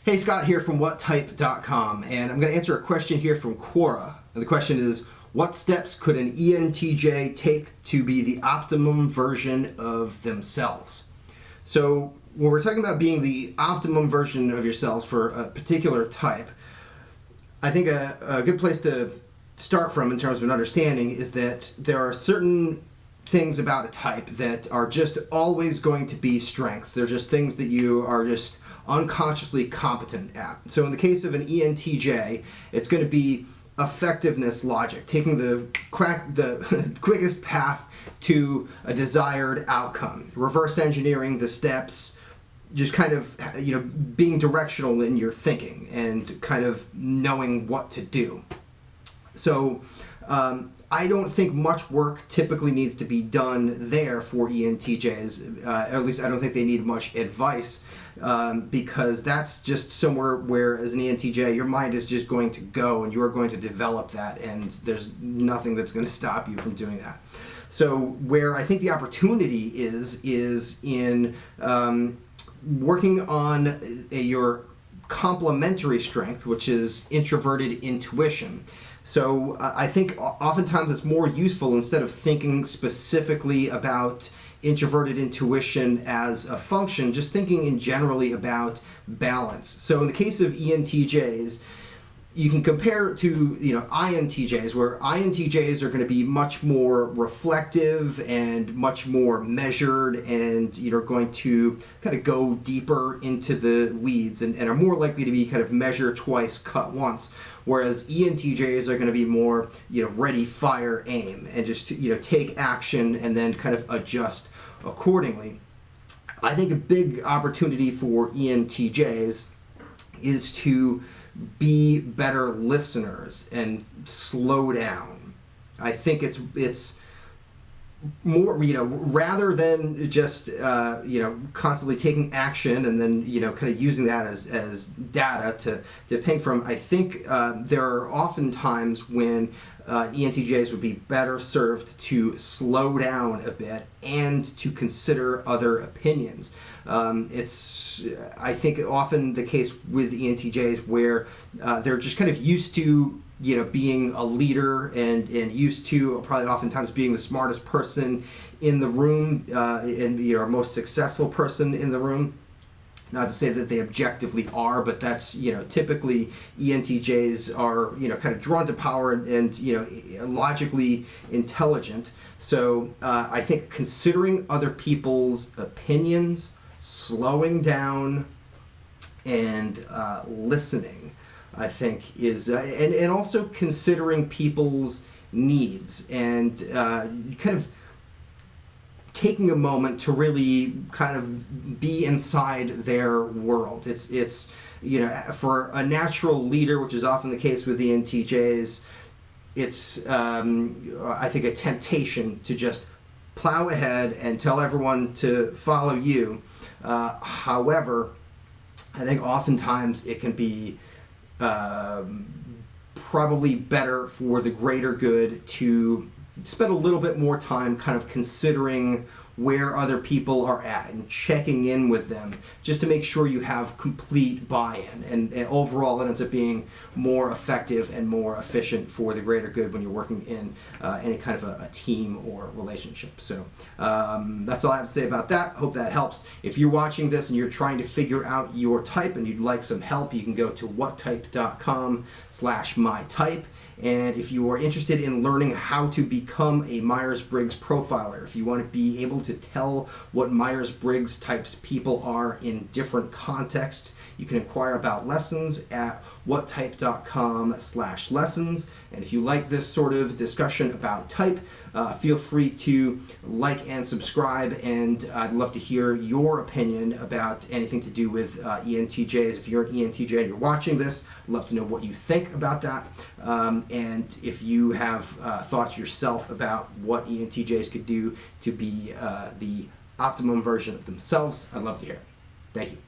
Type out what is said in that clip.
Hey, Scott here from whattype.com, and I'm going to answer a question here from Quora. And the question is, what steps could an ENTJ take to be the optimum version of themselves? So when we're talking about being the optimum version of yourselves for a particular type, I think a good place to start from in terms of an understanding is that there are certain things about a type that are just always going to be strengths. They're just things that you are just unconsciously competent at. So in the case of an ENTJ, it's going to be effectiveness logic, taking the quickest path to a desired outcome, reverse engineering the steps, just kind of, being directional in your thinking and kind of knowing what to do. So I don't think much work typically needs to be done there for ENTJs. At least I don't think they need much advice, because that's just somewhere where, as an ENTJ, your mind is just going to go and you are going to develop that, and there's nothing that's going to stop you from doing that. So where I think the opportunity is in working on your complementary strength, which is introverted intuition. So I think oftentimes it's more useful, instead of thinking specifically about introverted intuition as a function, just thinking in generally about balance. So in the case of ENTJs, you can compare it to INTJs, where INTJs are going to be much more reflective and much more measured, and are going to kind of go deeper into the weeds and are more likely to be kind of measure twice, cut once. Whereas ENTJs are going to be more ready, fire, aim, and just take action and then kind of adjust accordingly. I think a big opportunity for ENTJs is to be better listeners and slow down. I think it's more, rather than just constantly taking action and then kind of using that as data to ping from. I think there are often times when ENTJs would be better served to slow down a bit and to consider other opinions. It's, I think, often the case with ENTJs where they're just kind of used to being a leader and used to probably oftentimes being the smartest person in the room, and most successful person in the room. Not to say that they objectively are, but that's, typically ENTJs are, kind of drawn to power and logically intelligent. So I think considering other people's opinions, slowing down, and listening, I think is, and also considering people's needs and kind of taking a moment to really kind of be inside their world. It's for a natural leader, which is often the case with the ENTJs, it's I think a temptation to just plow ahead and tell everyone to follow you. However, I think oftentimes it can be probably better for the greater good to spend a little bit more time kind of considering where other people are at and checking in with them, just to make sure you have complete buy-in, and overall it ends up being more effective and more efficient for the greater good when you're working in any kind of a team or relationship. So that's all I have to say about that. Hope that helps. If you're watching this and you're trying to figure out your type and you'd like some help, you can go to whattype.com/mytype. And if you are interested in learning how to become a Myers-Briggs profiler, if you want to be able to tell what Myers-Briggs types people are in different contexts, you can inquire about lessons at whattype.com/lessons. And if you like this sort of discussion about type, feel free to like and subscribe, and I'd love to hear your opinion about anything to do with ENTJs. If you're an ENTJ and you're watching this, I'd love to know what you think about that. And if you have thoughts yourself about what ENTJs could do to be the optimum version of themselves, I'd love to hear it. Thank you.